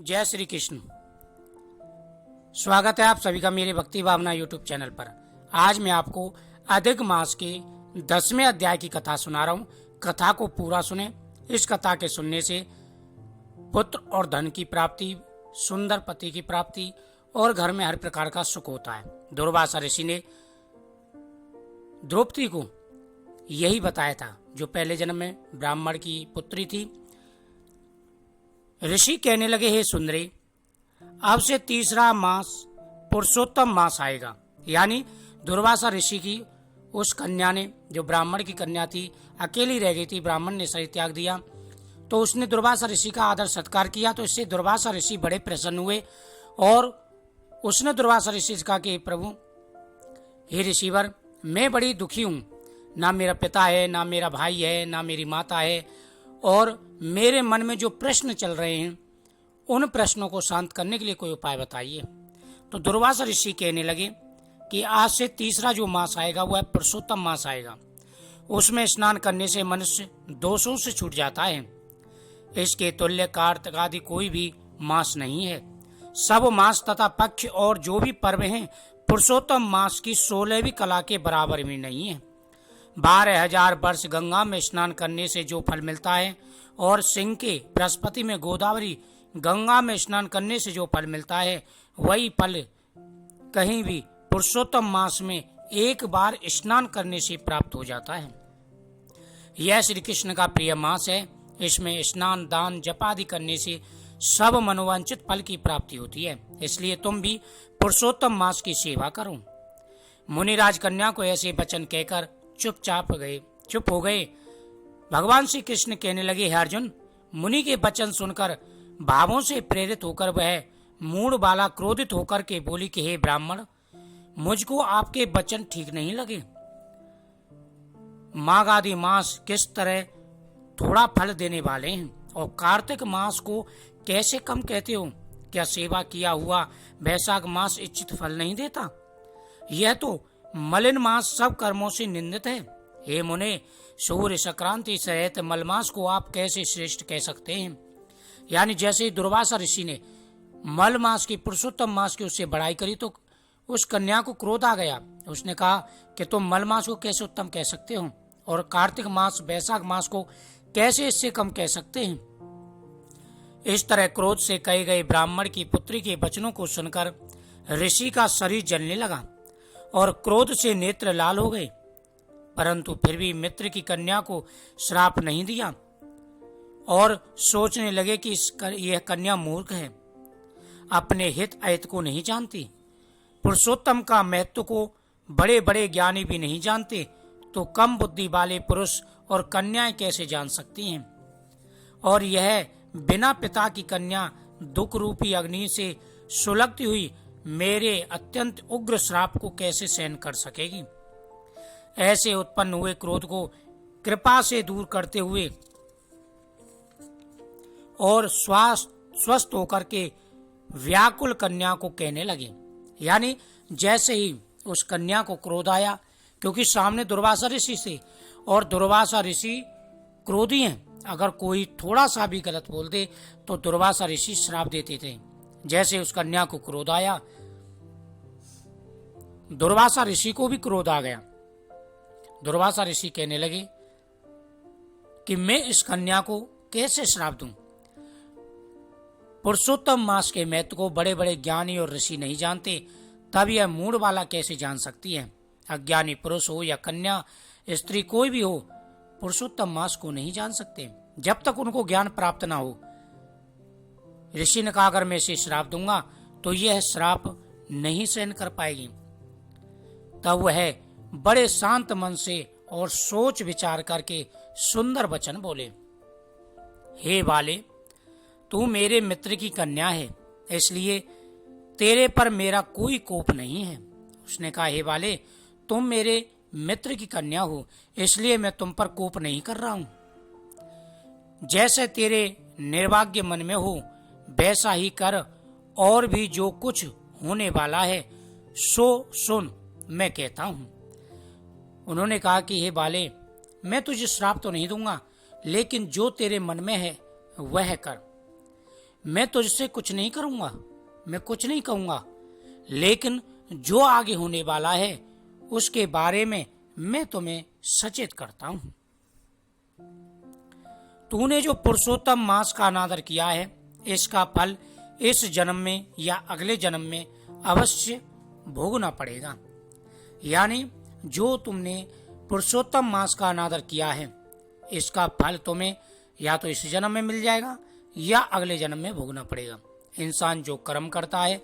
जय श्री कृष्ण। स्वागत है आप सभी का मेरे भक्ति भावना यूट्यूब चैनल पर। आज मैं आपको अधिक मास के 10वें अध्याय की कथा सुना रहा हूँ। कथा को पूरा सुने। इस कथा के सुनने से पुत्र और धन की प्राप्ति, सुंदर पति की प्राप्ति और घर में हर प्रकार का सुख होता है। दुर्वासा ऋषि ने द्रौपदी को यही बताया था, जो पहले जन्म में ब्राह्मण की पुत्री थी। ऋषि कहने लगे, हे सुंदरी, अब से तीसरा मास पुरुषोत्तम मास आएगा। यानी दुर्वासा ऋषि की उस कन्या ने, जो ब्राह्मण की कन्या थी, अकेली रह गई थी, ब्राह्मण ने शरीर त्याग दिया, तो उसने दुर्वासा ऋषि का आदर सत्कार किया। तो इससे दुर्वासा ऋषि बड़े प्रसन्न हुए और उसने दुर्वासा ऋषि से कहा कि प्रभु, हे ऋषिवर, मैं बड़ी दुखी हूँ। ना मेरा पिता है, ना मेरा भाई है, ना मेरी माता है, और मेरे मन में जो प्रश्न चल रहे हैं उन प्रश्नों को शांत करने के लिए कोई उपाय बताइए। तो दुर्वासा ऋषि कहने लगे कि आज से तीसरा जो मास आएगा वह पुरुषोत्तम मास आएगा। उसमें स्नान करने से मनुष्य दोषों से छूट जाता है। इसके तुल्य कार्तिक आदि कोई भी मास नहीं है। सब मास तथा पक्ष और जो भी पर्व हैं पुरुषोत्तम मास की 16वीं कला के बराबर भी नहीं है। 12,000 वर्ष गंगा में स्नान करने से जो फल मिलता है और सिंह के बृहस्पति में गोदावरी गंगा में स्नान करने से जो फल मिलता है, वही फल कहीं भी पुरुषोत्तम मास में एक बार स्नान करने से प्राप्त हो जाता है। यह श्री कृष्ण का प्रिय मास है। इसमें स्नान, दान, जप आदि करने से सब मनोवांछित फल की प्राप्ति होती है। इसलिए तुम भी पुरुषोत्तम मास की सेवा करो। मुनिराज कन्या को ऐसे वचन कहकर चुप हो गए। भगवान श्री कृष्ण कहने लगे, हे अर्जुन, मुनि के वचन सुनकर भावों से प्रेरित होकर वह मूढ़ बाला क्रोधित होकर के बोली कि हे ब्राह्मण, मुझको आपके वचन ठीक नहीं लगे। माघ आदि मास किस तरह थोड़ा फल देने वाले हैं और कार्तिक मास को कैसे कम कहते हो? क्या सेवा किया हुआ वैशाख मास इच्छित फल नहीं देता? यह तो मलिन मास सब कर्मों से निंदित है। हे मुने, सूर्य संक्रांति सहित मलमास को आप कैसे श्रेष्ठ कह सकते हैं? यानी जैसे ही दुर्वासा ऋषि ने मल मास की, पुरुषोत्तम मास की उससे बड़ाई करी तो उस कन्या को क्रोध आ गया। उसने कहा कि तुम मल मास को कैसे उत्तम कह सकते हो और कार्तिक मास, वैशाख मास को कैसे इससे कम कह सकते हैं? इस तरह क्रोध से कहे गए ब्राह्मण की पुत्री के वचनों को सुनकर ऋषि का शरीर जलने लगा और क्रोध से नेत्र लाल हो गए, परंतु फिर भी मित्र की कन्या को श्राप नहीं दिया और सोचने लगे कि यह कन्या मूर्ख है, अपने हित अहित को नहीं जानती, पुरुषोत्तम का महत्व को बड़े बड़े ज्ञानी भी नहीं जानते, तो कम बुद्धि वाले पुरुष और कन्याएं कैसे जान सकती हैं? और यह बिना पिता की कन्या दुख रूपी अग्नि से सुलगती हुई मेरे अत्यंत उग्र श्राप को कैसे सहन कर सकेगी? ऐसे उत्पन्न हुए क्रोध को कृपा से दूर करते हुए और स्वस्थ होकर के व्याकुल कन्या को कहने लगे। यानी जैसे ही उस कन्या को क्रोध आया, क्योंकि सामने दुर्वासा ऋषि से, और दुर्वासा ऋषि क्रोधी हैं, अगर कोई थोड़ा सा भी गलत बोल दे तो दुर्वासा ऋषि श्राप देते थे। जैसे उस कन्या को क्रोध आया, दुर्वासा ऋषि को भी क्रोध आ गया। दुर्वासा ऋषि कहने लगे कि मैं इस कन्या को कैसे श्राप दूं? पुरुषोत्तम मास के महत्व को बड़े बड़े ज्ञानी और ऋषि नहीं जानते, तब यह मूढ़ वाला कैसे जान सकती है? अज्ञानी पुरुष हो या कन्या, स्त्री, कोई भी हो, पुरुषोत्तम मास को नहीं जान सकते जब तक उनको ज्ञान प्राप्त ना हो। ऋषि ने कहा, अगर मैं इसे श्राप दूंगा तो यह श्राप नहीं सहन कर पाएगी। तब वह बड़े शांत मन से और सोच विचार करके सुंदर वचन बोले, हे बाले, तू मेरे मित्र की कन्या है, इसलिए तेरे पर मेरा कोई कोप नहीं है। उसने कहा, हे बाले, तुम मेरे मित्र की कन्या हो, इसलिए मैं तुम पर कोप नहीं कर रहा हूं। जैसे तेरे निर्भाग्य मन में हो वैसा ही कर, और भी जो कुछ होने वाला है सो सुन, मैं कहता हूं। उन्होंने कहा कि हे बाले, मैं तुझे श्राप तो नहीं दूंगा, लेकिन जो तेरे मन में है वह कर। मैं तुझसे कुछ नहीं करूंगा, मैं कुछ नहीं कहूंगा, लेकिन जो आगे होने वाला है उसके बारे में मैं तुम्हें सचेत करता हूं। तूने जो पुरुषोत्तम मास का अनादर किया है, इसका फल इस जन्म में या अगले जन्म में अवश्य भोगना पड़ेगा। यानी जो तुमने पुरुषोत्तम मास का अनादर किया है, इसका फल तुम्हें या तो इस जन्म में मिल जाएगा या अगले जन्म में भोगना पड़ेगा। इंसान जो कर्म करता है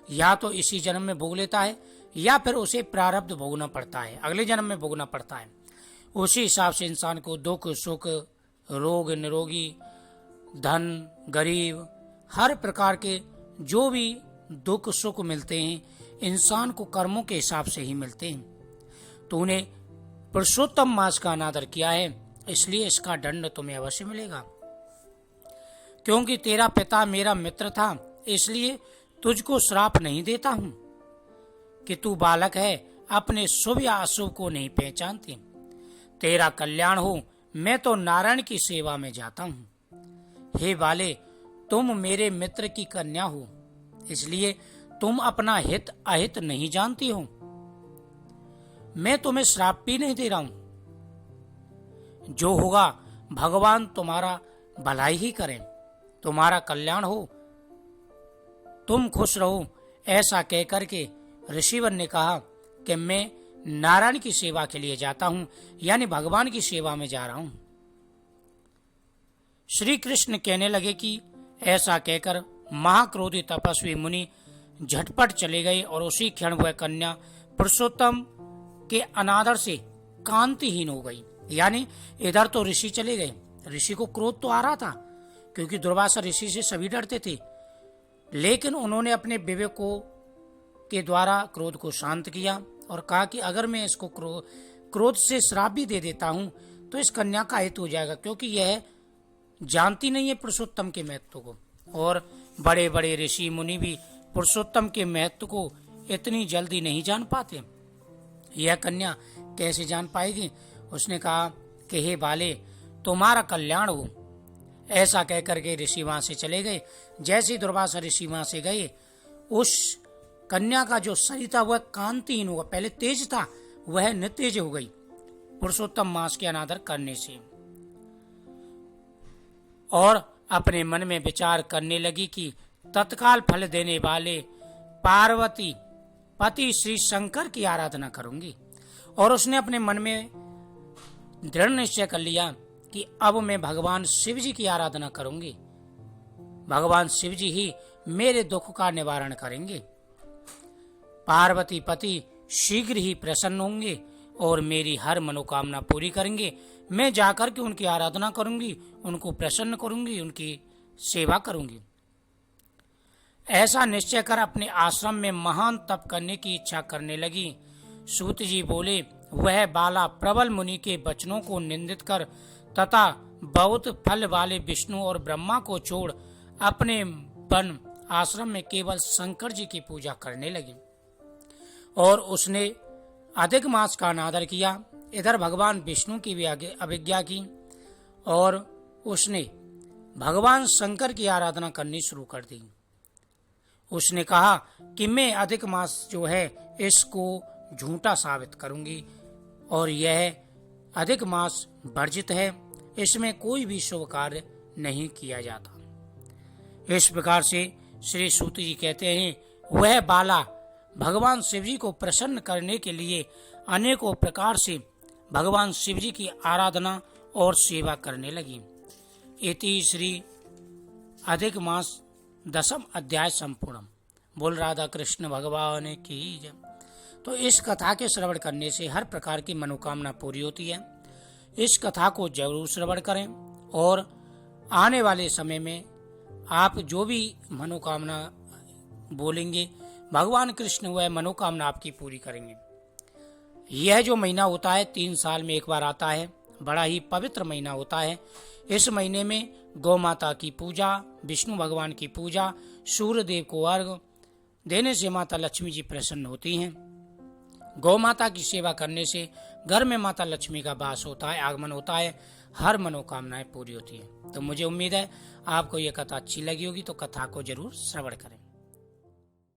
या तो इसी जन्म में भोग लेता है या फिर उसे प्रारब्ध भोगना पड़ता है, अगले जन्म में भोगना पड़ता है। उसी हिसाब से इंसान को दुख सुख, रोग निरोगी, धन गरीब, हर प्रकार के जो भी दुख सुख मिलते हैं इंसान को कर्मों के हिसाब से ही मिलते हैं। तूने पुरुषोत्तम मास का अनादर किया है, इसलिए इसका दंड तुम्हें अवश्य मिलेगा। क्योंकि तेरा पिता मेरा मित्र था, इसलिए तुझको श्राप नहीं देता हूं कि तू बालक है, अपने शुभ या अशुभ को नहीं पहचानती। तेरा कल्याण हो, मैं तो नारायण की सेवा में जाता हूं। हे बाले, तुम मेरे मित्र की कन्या हो, इसलिए तुम अपना हित अहित नहीं जानती हो। मैं तुम्हें श्राप भी नहीं दे रहा हूं। जो होगा भगवान तुम्हारा भलाई ही करें, तुम्हारा कल्याण हो, तुम खुश रहो। ऐसा कहकर के ऋषिवर ने कहा कि मैं नारायण की सेवा के लिए जाता हूं, यानी भगवान की सेवा में जा रहा हूं। श्री कृष्ण कहने लगे कि ऐसा कहकर महाक्रोधी तपस्वी मुनि झटपट चले गए और उसी क्षण वह कन्या पुरुषोत्तम के अनादर से कांतिहीन हो गई। यानी इधर तो ऋषि चले गए, ऋषि को क्रोध तो आ रहा था क्योंकि दुर्वासा ऋषि से सभी डरते थे, लेकिन उन्होंने अपने विवेक के द्वारा क्रोध को शांत किया और कहा कि अगर मैं इसको क्रोध से श्राप भी दे देता हूं तो इस कन्या का हित हो जाएगा, क्योंकि यह जानती नहीं है पुरुषोत्तम के महत्व को। और बड़े बड़े ऋषि मुनि भी पुरुषोत्तम के महत्व को इतनी जल्दी नहीं जान पाते, यह कन्या कैसे जान पाएगी। उसने कहा कि हे बाले, तुम्हारा कल्याण हो। ऐसा कहकर के ऋषि वहां से चले गए। जैसे दुर्वासा ऋषि वहां से गए, उस कन्या का जो शरीर था वह कांतिहीन हुआ, पहले तेज था वह नितेज हो गई पुरुषोत्तम मास के अनादर करने से, और अपने मन में विचार करने लगी कि तत्काल फल देने वाले पार्वती पति श्री शंकर की आराधना करूंगी। और उसने अपने मन में दृढ़ निश्चय कर लिया कि अब मैं भगवान शिव जी की आराधना करूंगी, भगवान शिव जी ही मेरे दुख का निवारण करेंगे। पार्वती पति शीघ्र ही प्रसन्न होंगे और मेरी हर मनोकामना पूरी करेंगे। मैं जाकर के उनकी आराधना करूंगी, उनको प्रसन्न करूंगी, उनकी सेवा करूंगी। ऐसा निश्चय कर अपने आश्रम में महान तप करने की इच्छा करने लगी। सूत जी बोले, वह बाला प्रबल मुनि के वचनों को निंदित कर तथा बहुत फल वाले विष्णु और ब्रह्मा को छोड़ अपने वन आश्रम में केवल शंकर जी की पूजा करने लगी और उसने अधिक मास का अनादर किया। इधर भगवान विष्णु की भी अवज्ञा की और उसने भगवान शंकर की आराधना करनी शुरू कर दी। उसने कहा कि मैं अधिक मास जो है इसको झूठा साबित करूंगी और यह अधिक मास वर्जित है, इसमें कोई भी शुभ कार्य नहीं किया जाता। इस प्रकार से श्री सूत जी कहते हैं, वह बाला भगवान शिव जी को प्रसन्न करने के लिए अनेकों प्रकार से भगवान शिव जी की आराधना और सेवा करने लगी। इति श्री अधिक मास 10 अध्याय संपूर्ण। बोल राधा कृष्ण भगवान की जय। तो इस कथा के श्रवण करने से हर प्रकार की मनोकामना पूरी होती है। इस कथा को जरूर श्रवण करें और आने वाले समय में आप जो भी मनोकामना बोलेंगे भगवान कृष्ण वह मनोकामना आपकी पूरी करेंगे। यह जो महीना होता है 3 साल में एक बार आता है, बड़ा ही पवित्र महीना होता है। इस महीने में गौ माता की पूजा, विष्णु भगवान की पूजा, सूर्य देव को अर्घ देने से माता लक्ष्मी जी प्रसन्न होती हैं। गौ माता की सेवा करने से घर में माता लक्ष्मी का वास होता है, आगमन होता है। हर मनोकामनाएं पूरी होती है। तो मुझे उम्मीद है आपको ये कथा अच्छी लगी होगी, तो कथा को जरूर श्रवण करें।